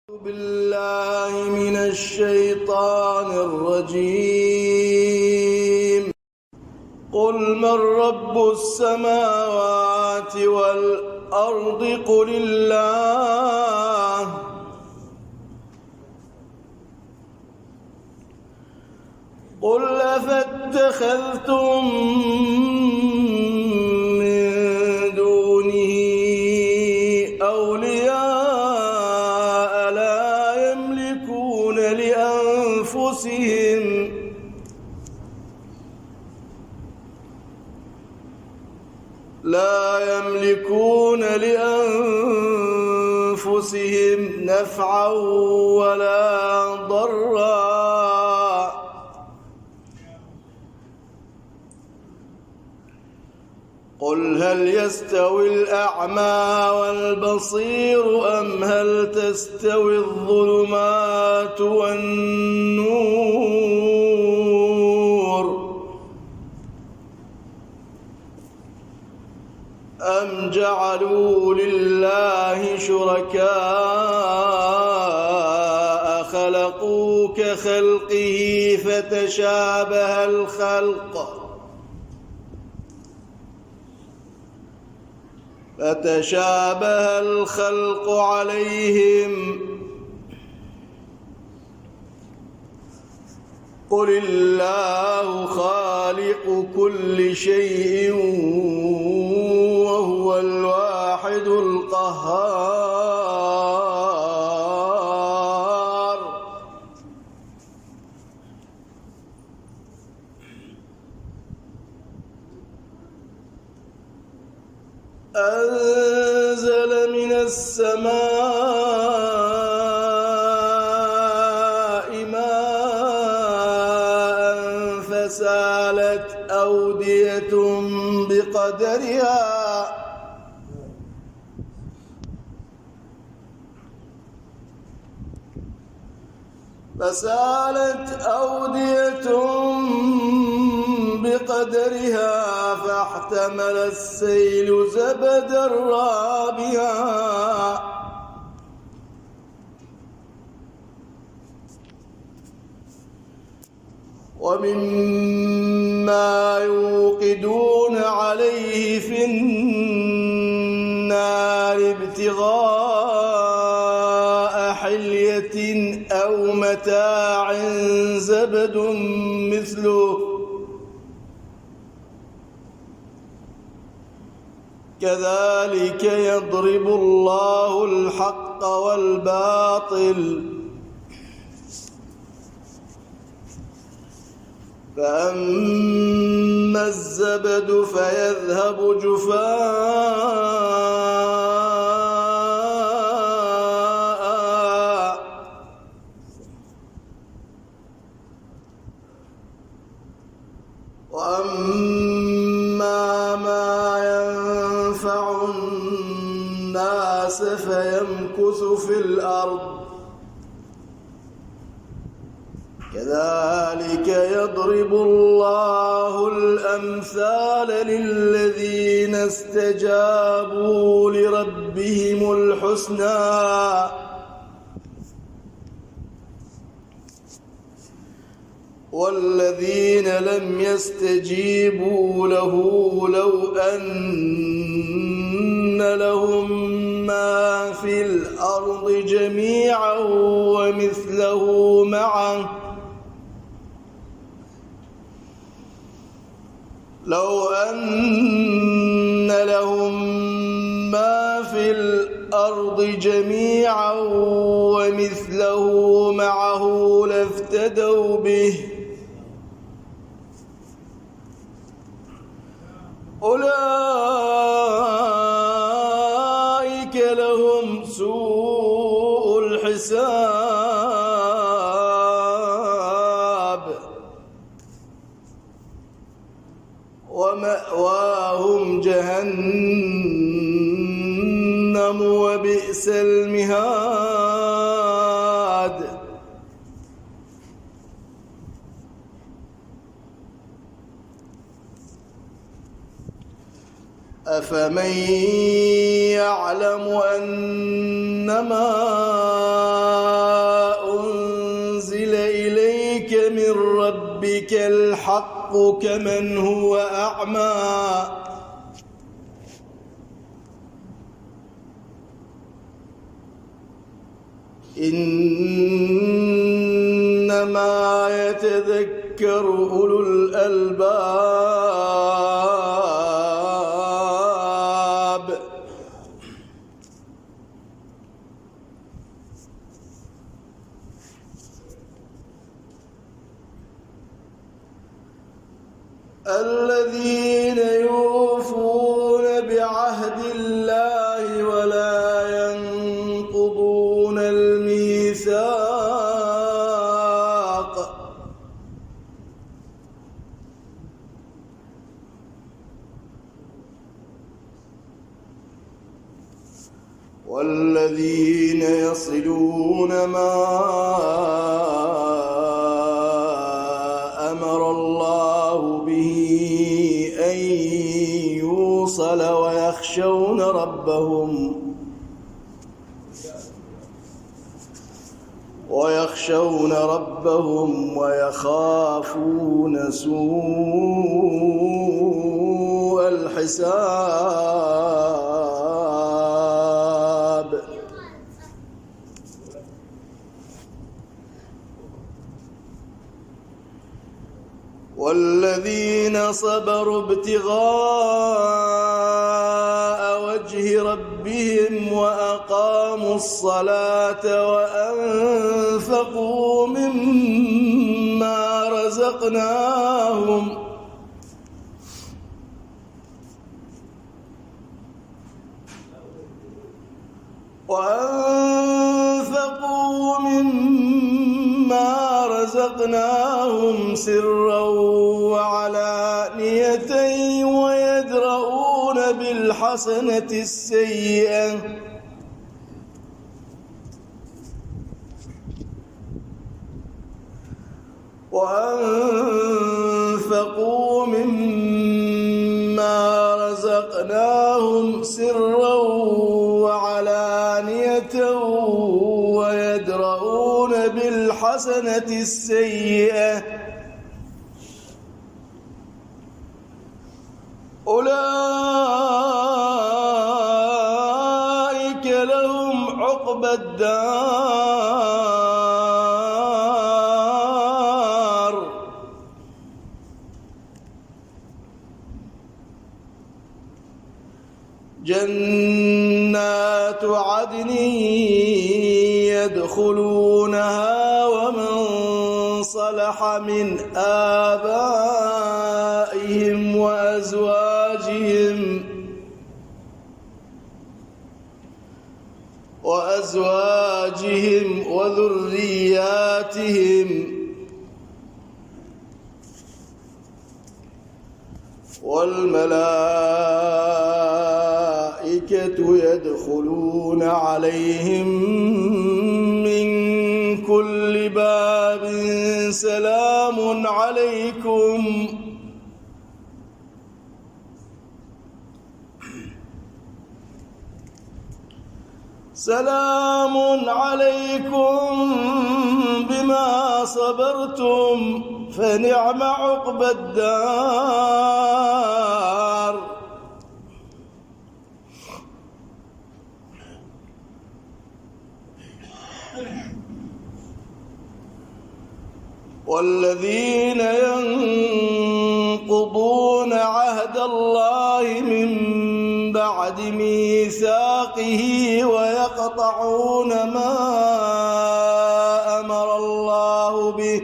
بالله من الشيطان الرجيم. قل من رب السماوات والأرض قل الله. قل أفاتخذتم من دونه أولياء لا يملكون لأنفسهم نفعا ولا ضرا. قل هل يستوي الأعمى والبصير أم هل تستوي الظلمات والنور أم جعلوا لله شركاء خلقوا كخلقه فتشابه الخلق عليهم. قل الله خالق كل شيء وهو الواحد القهار. أنزل من السماء ماء فسالت أودية بقدرها فاحتمل السيل زبدا رابيا ومما يوقدون عليه في النار ابتغاء حلية أو متاع زبد مثله كذلك يضرب الله الحق والباطل فأما الزبد فيذهب جفاء وأما ما ينفع الناس فيمكث في الأرض كذلك يضرب الله الأمثال للذين استجابوا لربهم الحسنى والذين لم يستجيبوا له لو أن لهم ما في الأرض جميعا ومثله معه لافتدوا به أولئك لهم سوء الحساب ومأواهم جهنم وبئس المهاد. أفمن يعلم أنما الحق كمن هو أعمى إنما يتذكر أولو الألباب الذين يوفون بعهد الله ولا ينقضون الميثاق والذين يصلون ما أمر الله به أن يوصل ويخشون ربهم ويخافون سوء الحساب والذين صبروا ابتغاء وجه ربهم وأقاموا الصلاة وأنفقوا مما رزقناهم سرا وعلانية ويدرؤون بالحسنة السيئة وأنفقوا مما رزقناهم سرا وعلانية ويدرؤون بالحسنة السيئة أولئك لهم عقبى الدار جنات عدن يدخلونها ومن صلح من آبائهم وأزواجهم وذرياتهم والملائكة يدخلون عليهم من كل باب سلام عليكم بما صبرتم فنعم عقبى الدار والذين ينقضون عهد الله من بعد ميثاقه ويقطعون ما أمر الله به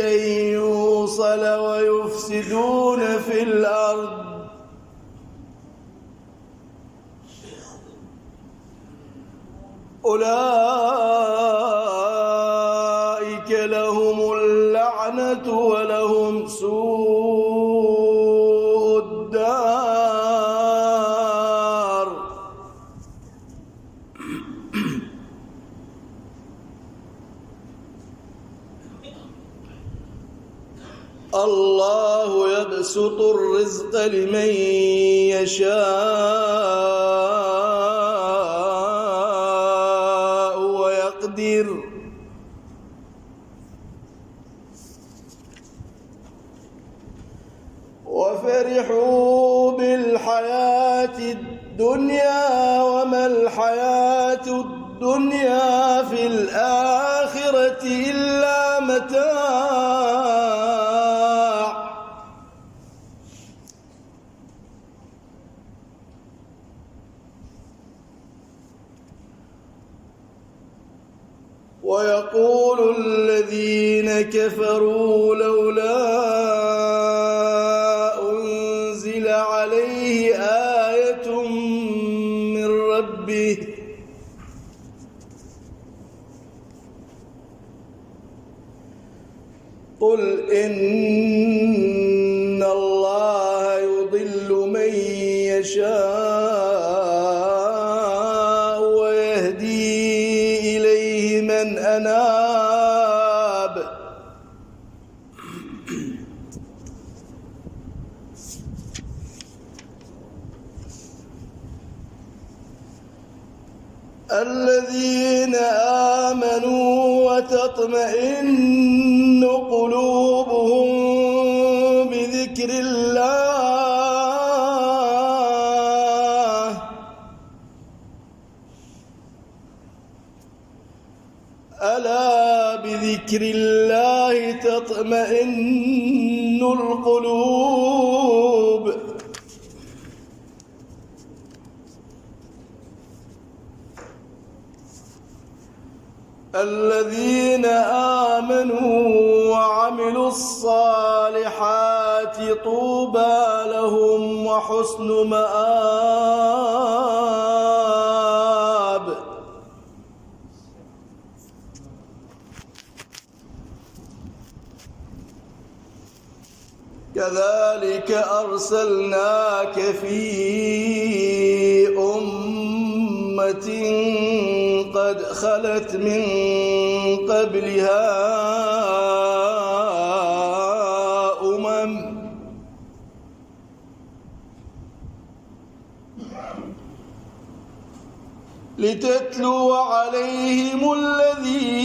أن يوصل ويفسدون في الأرض أولئك لهم اللعنة ولهم سوء الدار الله يبسط الرزق لمن يشاء ويقدر وفرحوا بالحياة الدنيا وما الحياة الدنيا في الآخرة إلا متاع ويقول الذين كفروا لولا أنزل عليه آية من ربه قل إن الله يضل من يشاء ويهدي إليه من أناب الذين آمنوا وتطمئن قلوبهم بذكر الله ألا بذكر الله تطمئن القلوب الذين آمنوا وعملوا الصالحات طوبى لهم وحسن مآب كذلك أرسلناك في أمة قد خلت من قبلها لتتلو عليهم الذي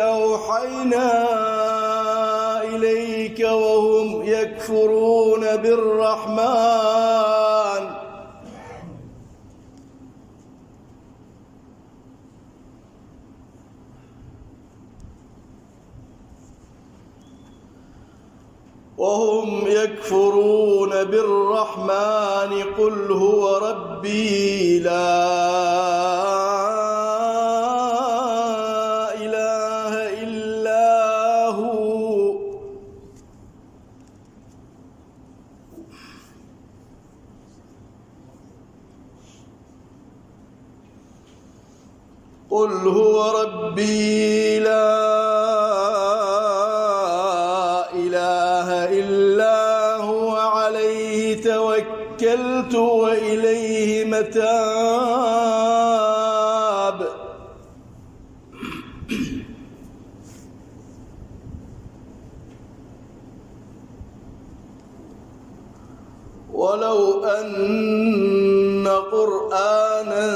أوحينا إليك وهم يكفرون بالرحمن قل هو ربي لا إله إلا هو قل هو ربي لا إله إلا هو عليه توكلت وإليه متاب ولو أن قرآنا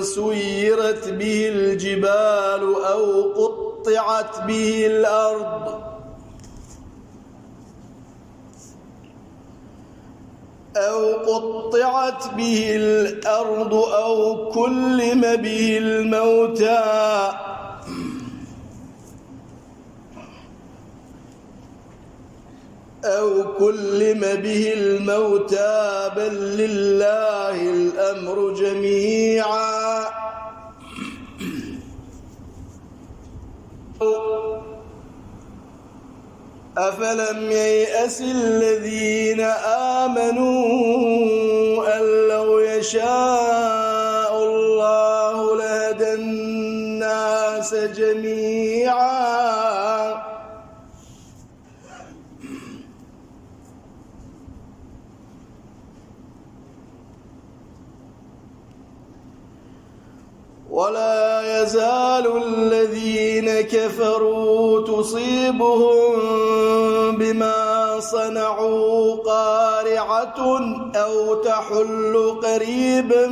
سيرت به الجبال أو قطعت به الأرض أو كلم به الموتى بل لله الأمر جميعا أفلم ييأس الذين آمنوا أن لو يشاء الله لهدى الناس جميعا ولا يزال الذين كفروا تصيبهم بما صنعوا قارعة أو تحل قريبا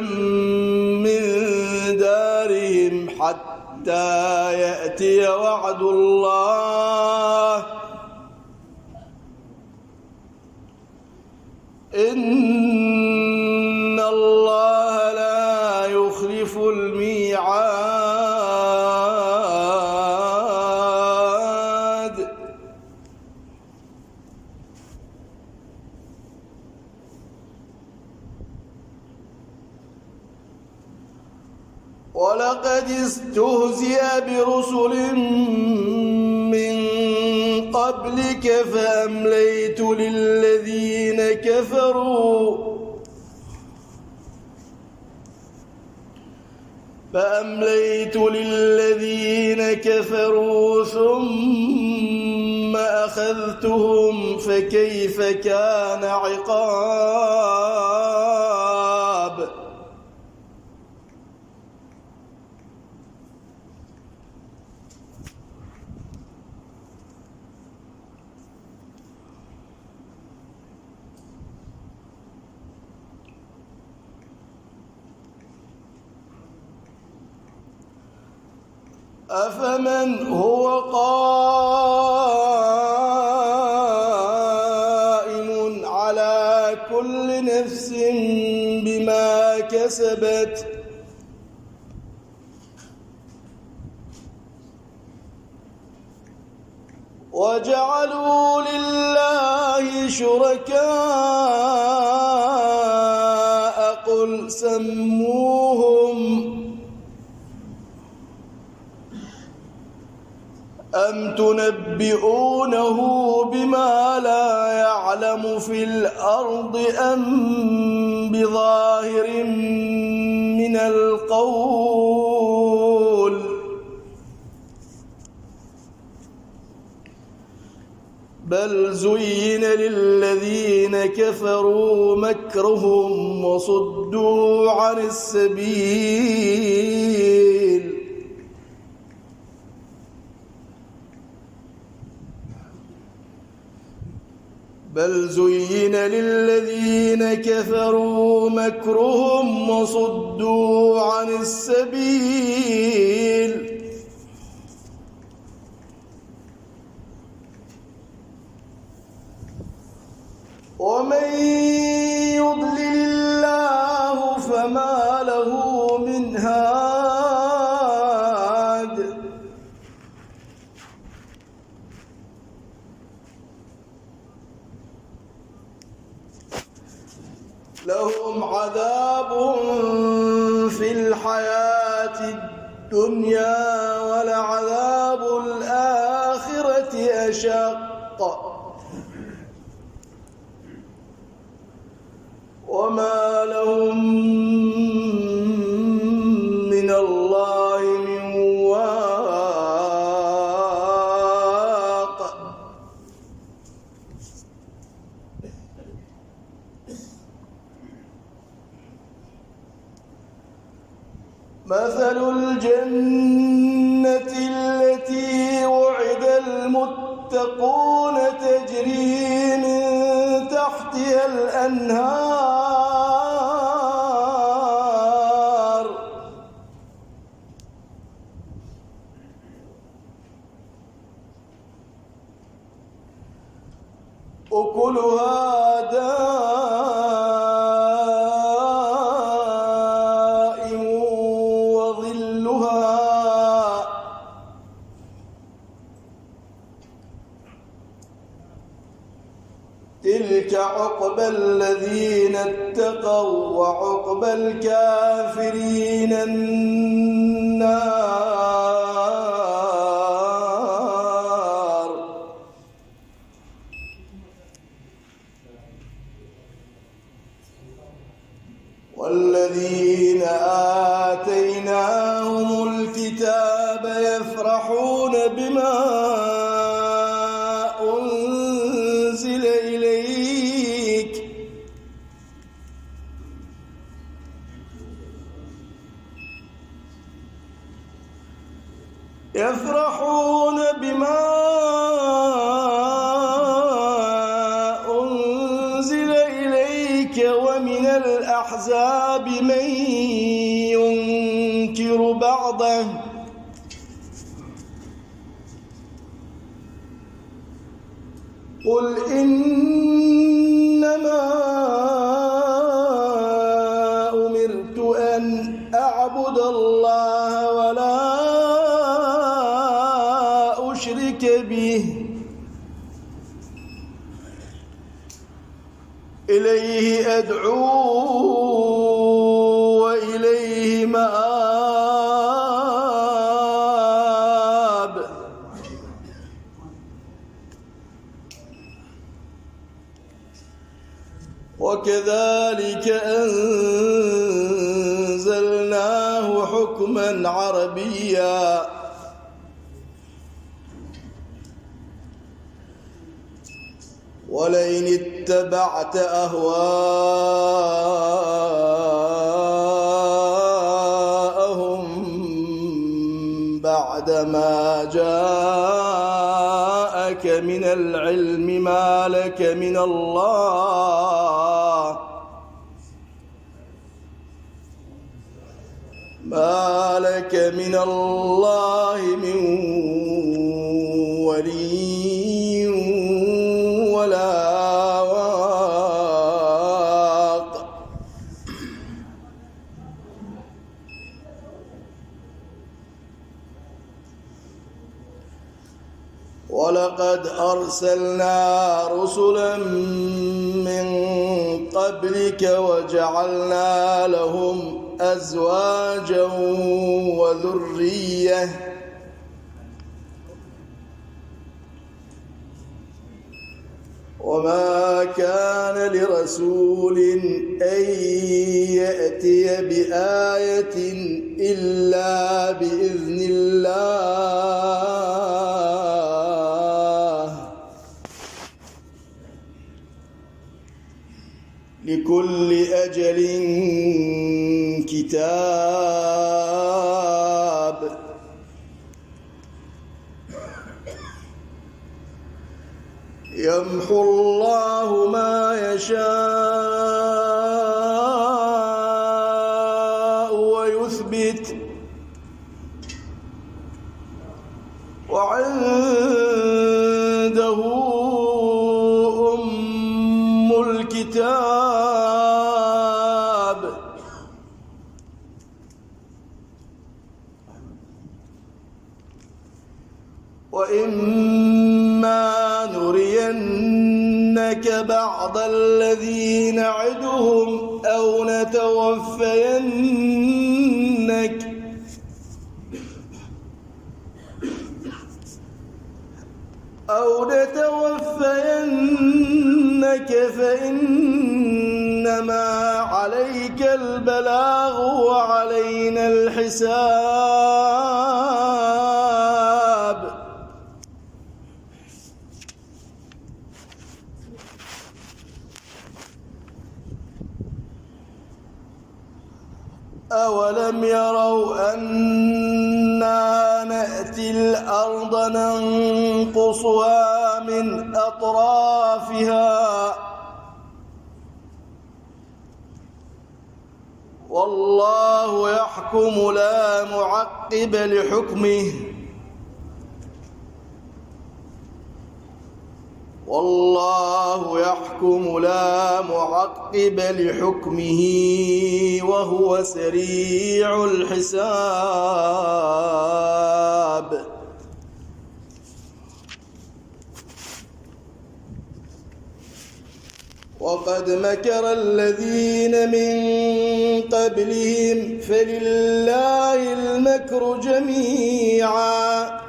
من دارهم حتى يأتي وعد الله إن الله لا يخلف الميعاد. ولقد استهزئ برسل من قبلك فأمليت للذين كفروا ثم أخذتهم فكيف كان عقاب. أفمن هو قائم على كل نفس بما كسبت وجعلوا لله شركاء قل سموهم أم تنبئونه بما لا يعلم في الأرض أم بظاهر من القول بل زين للذين كفروا مكرهم وصدوا عن السبيل بل زين للذين كفروا مكرهم وصدوا عن السبيل ومن يضلل الله فما له من هاد لهم عذاب في الحياة الدنيا ولعذاب الآخرة أشق وما لهم من الله من واق مثل الجنة التي وعد المتقون تجري من تحتها الأنهار أكلها دائم وظلها تلك عقبى الذين اتقوا وعقبى الكافرين النار. والذين آتيناهم الكتاب يفرحون بما الأحزاب من ينكر بعضه قل إنما أمرت أن أعبد الله ولا أشرك به إليه أدعو وإليه مآب وكذلك أنزلناه حكما عربيا ولئن اتبعت أهواءهم بعدما جاءك من العلم ما لك من الله من ولي ولا واق ولقد أرسلنا رسلا من قبلك وجعلنا لهم أزواجا وذرية وما كان لرسول أن يأتي بآية إلا بإذن الله لكل أجل كتاب يمحو الله ما يشاء ويثبت وعنده أم الكتاب وإما نرينك بعض الذي نعدهم أو نتوفينك فإنما عليك البلاغ وعلينا الحساب أولم يروا أنا نأتي الأرض ننقصها من أطرافها والله يحكم لا معقب لحكمه والله يحكم لا معقب لحكمه وهو سريع الحساب وقد مكر الذين من قبلهم فلله المكر جميعا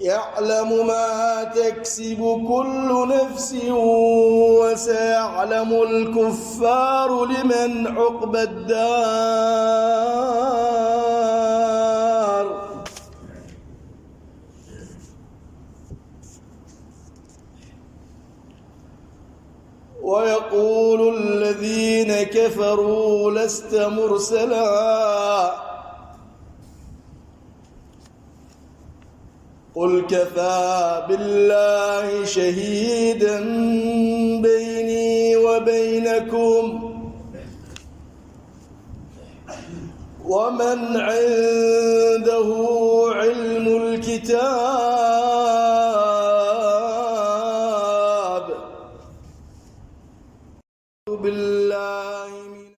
يعلم ما تكسب كل نفس وسيعلم الكفار لمن عقبى الدار ويقول الذين كفروا لست مرسلا قل كفى بالله شهيدا بيني وبينكم ومن عنده علم الكتاب